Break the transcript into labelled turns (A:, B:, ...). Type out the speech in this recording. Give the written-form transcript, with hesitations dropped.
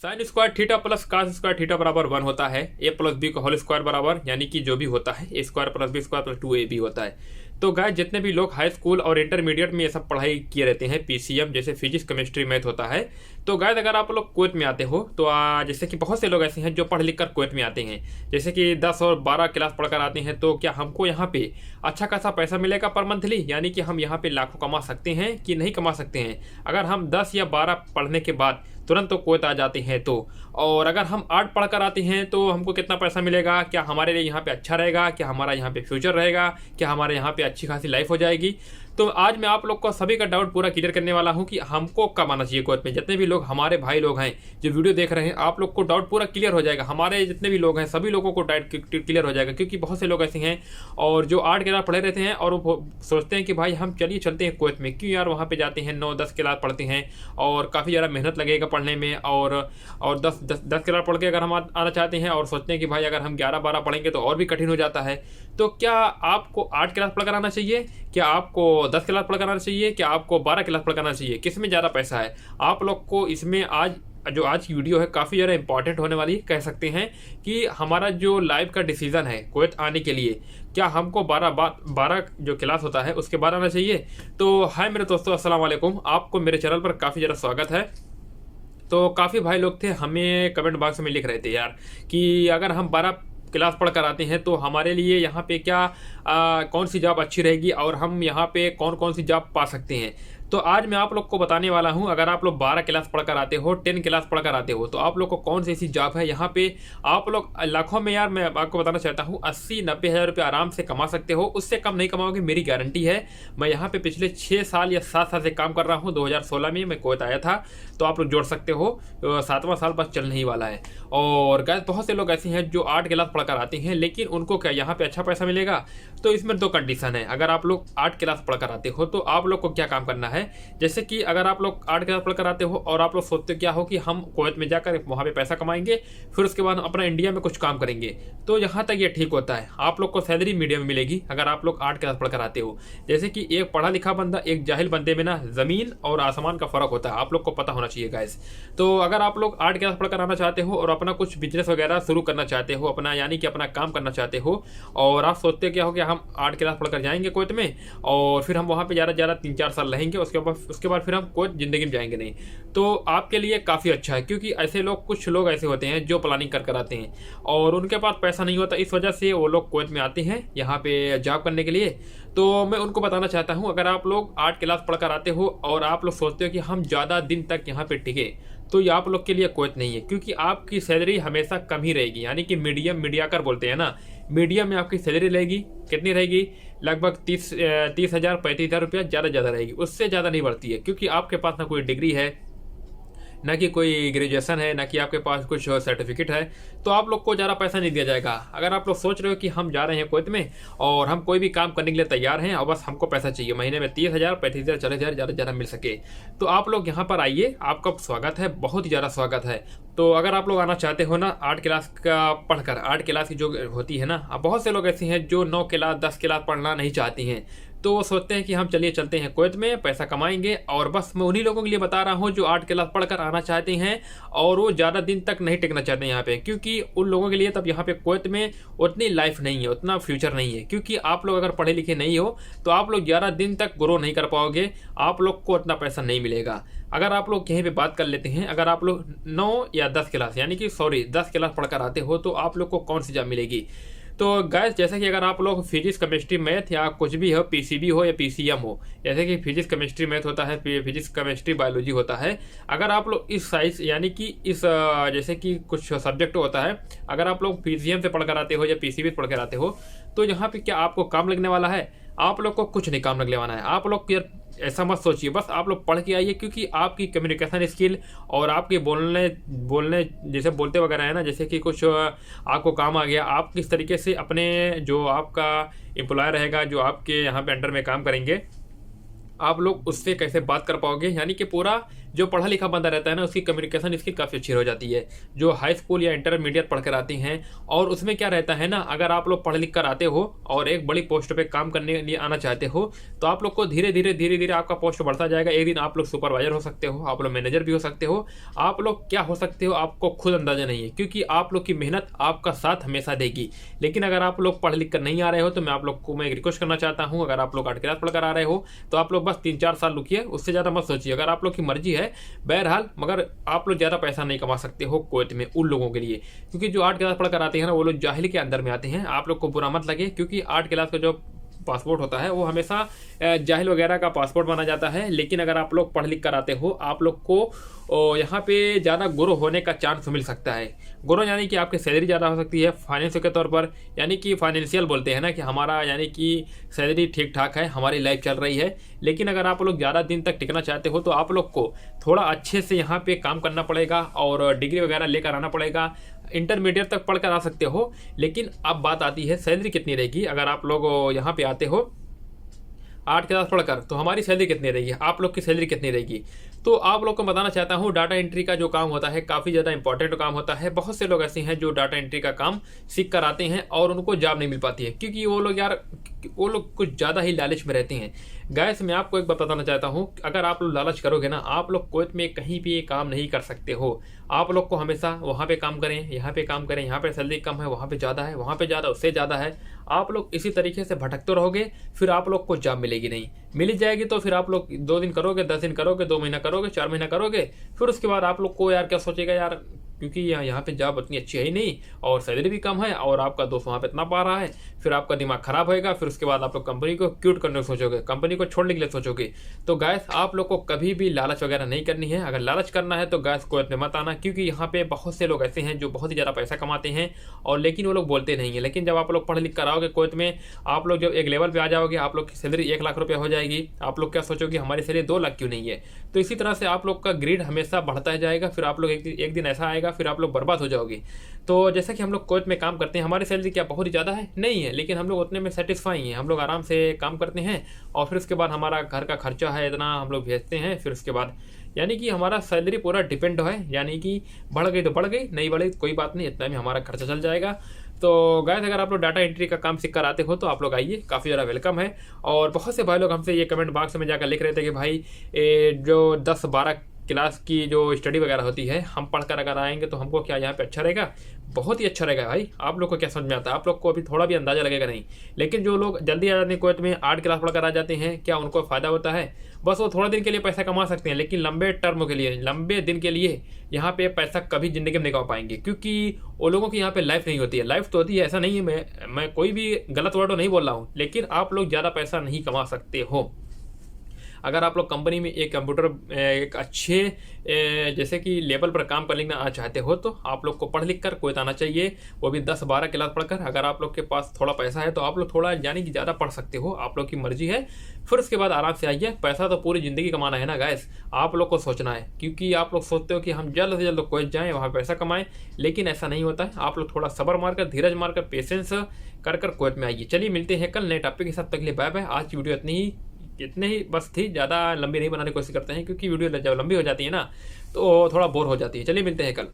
A: Sign square theta plus cos square theta बराबर 1 होता है। ए प्लस बी का होल स्क्वायर बराबर यानी कि जो भी होता है A square plus B square plus 2ab होता है। तो गाइस जितने भी लोग हाई स्कूल और इंटरमीडिएट में ये सब पढ़ाई किए रहते हैं, पीसीएम जैसे फिजिक्स केमिस्ट्री मैथ होता है, तो गाइस अगर आप लोग कुवैत में आते हो तो जैसे कि बहुत से लोग ऐसे हैं जो पढ़ लिख कर कुवैत में आते हैं, जैसे कि 10 और 12 क्लास पढ़कर आते हैं, तो क्या हमको यहाँ पे अच्छा खासा पैसा मिलेगा पर मंथली, यानी कि हम यहाँ पे लाखों कमा सकते हैं कि नहीं कमा सकते हैं अगर हम 10 या 12 पढ़ने के बाद तुरंत तो कुवैत आ जाते हैं तो। और अगर हम 8 पढ़कर आते हैं तो हमको कितना पैसा मिलेगा, क्या हमारे लिए यहाँ पे अच्छा रहेगा, क्या हमारा यहाँ पे फ्यूचर रहेगा, क्या हमारे यहाँ पे अच्छी खासी लाइफ हो जाएगी। तो आज मैं आप लोग को सभी का डाउट पूरा क्लियर करने वाला हूँ कि हमको कब आना चाहिए कुवैत में। जितने भी लोग हमारे भाई लोग हैं जो वीडियो देख रहे हैं, आप लोग को डाउट पूरा क्लियर हो जाएगा। हमारे जितने भी लोग हैं सभी लोगों को डाउट क्लियर हो जाएगा, क्योंकि बहुत से लोग ऐसे हैं और जो 8 क्लास पढ़े रहते हैं और वो सोचते हैं कि भाई हम चलिए चलते हैं कुवैत में, क्यों यार वहाँ पे जाते हैं 9-10 क्लास पढ़ते हैं और काफ़ी ज़्यादा मेहनत लगेगा पढ़ने में, और 10 क्लास पढ़ के अगर हम आना चाहते हैं और सोचते हैं कि भाई अगर हम 11-12 पढ़ेंगे तो और भी कठिन हो जाता है। तो क्या आपको 8 क्लास पढ़कर आना चाहिए, क्या आपको 10 क्लास पढ़कर आना चाहिए, क्या आपको 12 क्लास पढ़कर आना चाहिए, किस में ज़्यादा पैसा है? आप लोग को इसमें आज की वीडियो है काफ़ी ज़्यादा इंपॉर्टेंट होने वाली, कह सकते हैं कि हमारा जो लाइफ का डिसीजन है कुवैत आने के लिए, क्या हमको 12 जो क्लास होता है उसके बाद आना चाहिए। तो हाय मेरे दोस्तों, अस्सलाम वालेकुम, आपको मेरे चैनल पर काफ़ी ज़्यादा स्वागत है। तो काफ़ी भाई लोग थे हमें कमेंट बॉक्स में लिख रहे थे यार कि अगर हम 12 क्लास पढ़ कर आते हैं तो हमारे लिए यहाँ पे क्या कौन सी जॉब अच्छी रहेगी और हम यहाँ पे कौन कौन सी जॉब पा सकते हैं। तो आज मैं आप लोग को बताने वाला हूँ, अगर आप लोग 12 क्लास पढ़कर आते हो, 10 क्लास पढ़कर आते हो, तो आप लोग को कौन सी ऐसी जॉब है यहाँ पे आप लोग लाखों में, यार मैं आपको बताना चाहता हूँ 80-90 हज़ार रुपये आराम से कमा सकते हो। उससे कम नहीं कमाओगे, मेरी गारंटी है। मैं यहाँ पे पिछले 6 साल या 7 साल से काम कर रहा हूँ। 2016 में मैं कुवैत आया था, तो आप लोग जोड़ सकते हो, 7वां साल बस चलने ही वाला है। और गाइस बहुत से लोग ऐसे हैं जो 8 क्लास पढ़कर आते हैं, लेकिन उनको क्या यहाँ पे अच्छा पैसा मिलेगा? तो इसमें 2 कंडीशन है। अगर आप लोग 8 क्लास पढ़कर आते हो तो आप लोग को क्या काम करना है, जैसे कि अगर आप लोग 8 क्लास पढ़कर आते हो और आप लोग सोचते क्या हो कि हम कुवैत में जाकर वहाँ पे पैसा कमाएंगे, फिर उसके बाद अपना इंडिया में कुछ काम करेंगे, तो यहाँ तक ये ठीक होता है। आप लोग को सैलरी मीडियम मिलेगी अगर आप लोग 8 क्लास पढ़कर आते हो। जैसे कि एक पढ़ा लिखा बंदा एक जाहिल बंदे में ना ज़मीन और आसमान का फ़र्क होता है, आप लोग को पता होना चाहिए गाइस। तो अगर आप लोग 8 क्लास पढ़कर आना चाहते हो और अपना कुछ बिजनेस वगैरह शुरू करना चाहते हो, अपना यानी कि अपना काम करना चाहते हो, और आप सोचते क्या हो कि हम 8 क्लास पढ़कर जाएंगे कुवैत में और फिर हम वहाँ पे ज़्यादा 3-4 साल रहेंगे, उसके बाद फिर हम कुवैत ज़िंदगी में जाएंगे नहीं, तो आपके लिए काफ़ी अच्छा है। क्योंकि ऐसे लोग, कुछ लोग ऐसे होते हैं जो प्लानिंग कर आते हैं और उनके पास पैसा नहीं होता, इस वजह से वो लोग कुवैत में आते हैं यहाँ पे जॉब करने के लिए। तो मैं उनको बताना चाहता हूँ, अगर आप लोग 8 क्लास पढ़कर आते हो और आप लोग सोचते हो कि हम ज़्यादा दिन तक यहाँ पे टिके, तो ये आप लोग के लिए कुवैत नहीं है। क्योंकि आपकी सैलरी हमेशा कम ही रहेगी, यानी कि मीडियाकर बोलते हैं ना, मीडियम में आपकी सैलरी रहेगी। कितनी रहेगी? लगभग 30,000 35,000 रुपया ज़्यादा रहेगी, उससे ज़्यादा नहीं बढ़ती है। क्योंकि आपके पास ना कोई डिग्री है, ना कि कोई ग्रेजुएशन है, ना कि आपके पास कुछ सर्टिफिकेट है, तो आप लोग को ज़्यादा पैसा नहीं दिया जाएगा। अगर आप लोग सोच रहे हो कि हम जा रहे हैं कुवैत में और हम कोई भी काम करने के लिए तैयार हैं और बस हमको पैसा चाहिए, महीने में 30,000 35,000 40,000 ज़्यादा मिल सके, तो आप लोग यहाँ पर आइए, आपका स्वागत है, बहुत ही ज़्यादा स्वागत है। तो अगर आप लोग आना चाहते हो ना 8 क्लास का पढ़कर, 8 क्लास की जो होती है ना, बहुत से लोग ऐसे हैं जो 9 क्लास 10 क्लास पढ़ना नहीं चाहती हैं, तो वो सोचते हैं कि हम चलिए चलते हैं कुवैत में, पैसा कमाएंगे। और बस मैं उन्हीं लोगों के लिए बता रहा हूँ जो 8 क्लास पढ़कर आना चाहते हैं और वो ज़्यादा दिन तक नहीं टिकना चाहते हैं यहाँ पे, क्योंकि उन लोगों के लिए तब यहाँ पे कुवैत में उतनी लाइफ नहीं है, उतना फ्यूचर नहीं है। क्योंकि आप लोग अगर पढ़े लिखे नहीं हो तो आप लोग ज़्यादा दिन तक ग्रो नहीं कर पाओगे, आप लोग को उतना पैसा नहीं मिलेगा। अगर आप लोग यहीं पे बात कर लेते हैं, अगर आप लोग 9 या 10 क्लास, यानी कि 10 क्लास पढ़कर आते हो, तो आप लोग को कौन सी जॉब मिलेगी? तो गाइस जैसे कि अगर आप लोग फिजिक्स केमिस्ट्री मैथ या कुछ भी हो, पीसीबी हो या पीसीएम हो, जैसे कि फिजिक्स केमिस्ट्री मैथ होता है, फिजिक्स केमिस्ट्री बायोलॉजी होता है, अगर आप लोग इस साइंस यानी कि इस जैसे कि कुछ सब्जेक्ट होता है, अगर आप लोग पीसीएम से पढ़कर आते हो या पीसीबी से पढ़कर आते हो, तो यहाँ पे क्या आपको काम लगने वाला है? आप लोग को कुछ नहीं काम लगने वाला है। आप लोग यार ऐसा मत सोचिए, बस आप लोग पढ़ के आइए, क्योंकि आपकी कम्युनिकेशन स्किल और आपके बोलने जैसे बोलते वगैरह है ना, जैसे कि कुछ आपको काम आ गया, आप किस तरीके से अपने जो आपका एम्प्लॉयर रहेगा, जो आपके यहाँ पे अंडर में काम करेंगे, आप लोग उससे कैसे बात कर पाओगे, यानी कि पूरा जो पढ़ा लिखा बंदा रहता है ना, उसकी कम्युनिकेशन स्किल काफ़ी अच्छी हो जाती है। जो हाई स्कूल या इंटरमीडिएट पढ़ कर आती हैं, और उसमें क्या रहता है ना, अगर आप लोग पढ़ लिख कर आते हो और एक बड़ी पोस्ट पे काम करने के लिए आना चाहते हो, तो आप लोग को धीरे धीरे आपका पोस्ट बढ़ता जाएगा। एक दिन आप लोग सुपरवाइजर हो सकते हो, आप लोग मैनेजर भी हो सकते हो, आप लोग क्या हो सकते हो आपको खुद अंदाजा नहीं है, क्योंकि आप लोग की मेहनत आपका साथ हमेशा देगी। लेकिन अगर आप लोग पढ़ लिख कर नहीं आ रहे हो, तो मैं आप लोग को एक रिक्वेस्ट करना चाहता हूं, अगर आप लोग 8 क्लास पढ़कर आ रहे हो तो आप लोग बस 3-4 साल रुकिए, उससे ज़्यादा मत सोचिए। अगर आप लोग की मर्जी है बहरहाल, मगर आप लोग ज़्यादा पैसा नहीं कमा सकते हो कुवैत में उन लोगों के लिए, क्योंकि जो 8 क्लास पढ़कर आते हैं ना, वो लोग जाहिल के अंदर में आते हैं। आप लोग को बुरा मत लगे, क्योंकि 8 क्लास का जो पासपोर्ट होता है वो हमेशा जाहिल वगैरह का पासपोर्ट माना जाता है। लेकिन अगर आप लोग पढ़ लिख कर आते हो, आप लोग को यहाँ पे ज़्यादा ग्रो होने का चांस मिल सकता है। ग्रो यानी कि आपकी सैलरी ज़्यादा हो सकती है फाइनेंस के तौर पर, यानी कि फाइनेंशियल बोलते हैं ना, कि हमारा यानी कि सैलरी ठीक ठाक है, हमारी लाइफ चल रही है। लेकिन अगर आप लोग ज़्यादा दिन तक टिकना चाहते हो, तो आप लोग को थोड़ा अच्छे से यहाँ पे काम करना पड़ेगा और डिग्री वगैरह लेकर आना पड़ेगा। इंटरमीडिएट तक पढ़कर आ सकते हो, लेकिन अब बात आती है सैलरी कितनी रहेगी। अगर आप लोग यहाँ पे आते हो 8 क्लास पढ़कर, तो हमारी सैलरी कितनी रहेगी, आप लोग की सैलरी कितनी रहेगी। तो आप लोग को बताना चाहता हूँ, डाटा एंट्री का जो काम होता है काफ़ी ज़्यादा इंपॉर्टेंट काम होता है। बहुत से लोग ऐसे हैं जो डाटा एंट्री का काम सीख कर आते हैं और उनको जॉब नहीं मिल पाती है, क्योंकि वो लोग कुछ ज़्यादा ही लालच में रहते हैं। गैस मैं आपको एक बात बताना चाहता हूँ, अगर आप लोग लालच करोगे ना, आप लोग कुवैत में कहीं भी काम नहीं कर सकते हो। आप लोग को हमेशा वहाँ पे काम करें, यहाँ पे काम करें, यहाँ पे सैलरी कम है, वहाँ पे ज़्यादा है, वहाँ पे ज़्यादा, उससे ज़्यादा है। आप लोग इसी तरीके से भटकते रहोगे, फिर आप लोग को जॉब मिलेगी नहीं। मिल जाएगी तो फिर आप लोग 2 दिन करोगे, 10 दिन करोगे, 2 महीना करोगे, 4 महीना करोगे, फिर उसके बाद आप लोग को यार क्या सोचेगा यार, क्योंकि यहाँ पे जॉब उतनी अच्छी है ही नहीं और सैलरी भी कम है और आपका दोस्त वहाँ पे इतना पा रहा है, फिर आपका दिमाग खराब होएगा। फिर उसके बाद आप लोग कंपनी को क्विट करने सोचोगे, कंपनी को छोड़ने के लिए सोचोगे। तो गैस आप लोग को कभी भी लालच वगैरह नहीं करनी है। अगर लालच करना है तो गैस कुवैत में मत आना, क्योंकि यहाँ पे बहुत से लोग ऐसे हैं जो बहुत ही ज़्यादा पैसा कमाते हैं और लेकिन वो लोग बोलते नहीं है। लेकिन जब आप लोग पढ़ लिख कर आओगे कुवैत में, आप लोग जब एक लेवल पे आ जाओगे, आप लोग की सैलरी 1 लाख रुपये हो जाएगी, आप लोग क्या सोचोगे हमारी सैलरी 2 लाख क्यों नहीं है। तो इसी तरह से आप लोग का ग्रेड हमेशा बढ़ता जाएगा। फिर आप लोग एक दिन ऐसा आएगा, फिर आप लोग बर्बाद हो जाओगे। तो जैसा कि हम लोग कुवैत में काम करते हैं, हमारी सैलरी क्या बहुत ही ज़्यादा है नहीं है, लेकिन हम लोग उतने में सेटिस्फाई हैं। हम लोग आराम से काम करते हैं और फिर उसके बाद हमारा घर का खर्चा है इतना, हम लोग भेजते हैं। फिर उसके बाद यानी कि हमारा सैलरी पूरा डिपेंड है, यानी कि बढ़ गई तो बढ़ गई, नहीं बढ़ी कोई बात नहीं, इतना में हमारा खर्चा चल जाएगा। तो गाइस अगर आप लोग डाटा एंट्री का काम सीख कर आते हो तो आप लोग आइए, काफ़ी ज़्यादा वेलकम है। और बहुत से भाई लोग हमसे ये कमेंट बॉक्स में जाकर लिख रहे थे कि भाई जो 10-12 क्लास की जो स्टडी वगैरह होती है, हम पढ़कर अगर आएंगे तो हमको क्या यहाँ पे अच्छा रहेगा। बहुत ही अच्छा रहेगा भाई। आप लोग को क्या समझ में आता है, आप लोग को अभी थोड़ा भी अंदाजा लगेगा नहीं। लेकिन जो लोग जल्दी आ जाते हैं कुवैत में, 8 क्लास पढ़कर आ जाते हैं, क्या उनको फ़ायदा होता है? बस वो थोड़ा दिन के लिए पैसा कमा सकते हैं, लेकिन लंबे टर्म के लिए, लंबे दिन के लिए यहाँ पे पैसा कभी ज़िंदगी में नहीं कमा पाएंगे, क्योंकि वो लोगों की यहाँ पे लाइफ नहीं होती है। लाइफ तो होती है, ऐसा नहीं है, मैं कोई भी गलत वर्ड नहीं बोल रहा हूँ, लेकिन आप लोग ज़्यादा पैसा नहीं कमा सकते हो। अगर आप लोग कंपनी में एक कंप्यूटर एक अच्छे जैसे कि लेवल पर काम करना चाहते हो, तो आप लोग को पढ़ लिख कर कुवैत आना चाहिए, वो भी 10-12 क्लास पढ़कर। अगर आप लोग के पास थोड़ा पैसा है तो आप लोग थोड़ा यानी कि ज़्यादा पढ़ सकते हो, आप लोग की मर्जी है। फिर उसके बाद आराम से आइए। पैसा तो पूरी ज़िंदगी कमाना है ना गाइस, आप लोग को सोचना है, क्योंकि आप लोग सोचते हो कि हम जल्द से जल्द कुवैत जाएँ, वहाँ पैसा कमाएँ, लेकिन ऐसा नहीं होता है। आप लोग थोड़ा सब्र मारकर, धीरज मारकर, पेशेंस कर कुवैत में आइए। चलिए मिलते हैं कल नए टॉपिक के साथ, तक के लिए बाय बाय। आज की वीडियो इतने ही बस थी, ज़्यादा लंबी नहीं बनाने की कोशिश करते हैं, क्योंकि वीडियो जब लंबी हो जाती है ना तो थोड़ा बोर हो जाती है। चलिए मिलते हैं कल।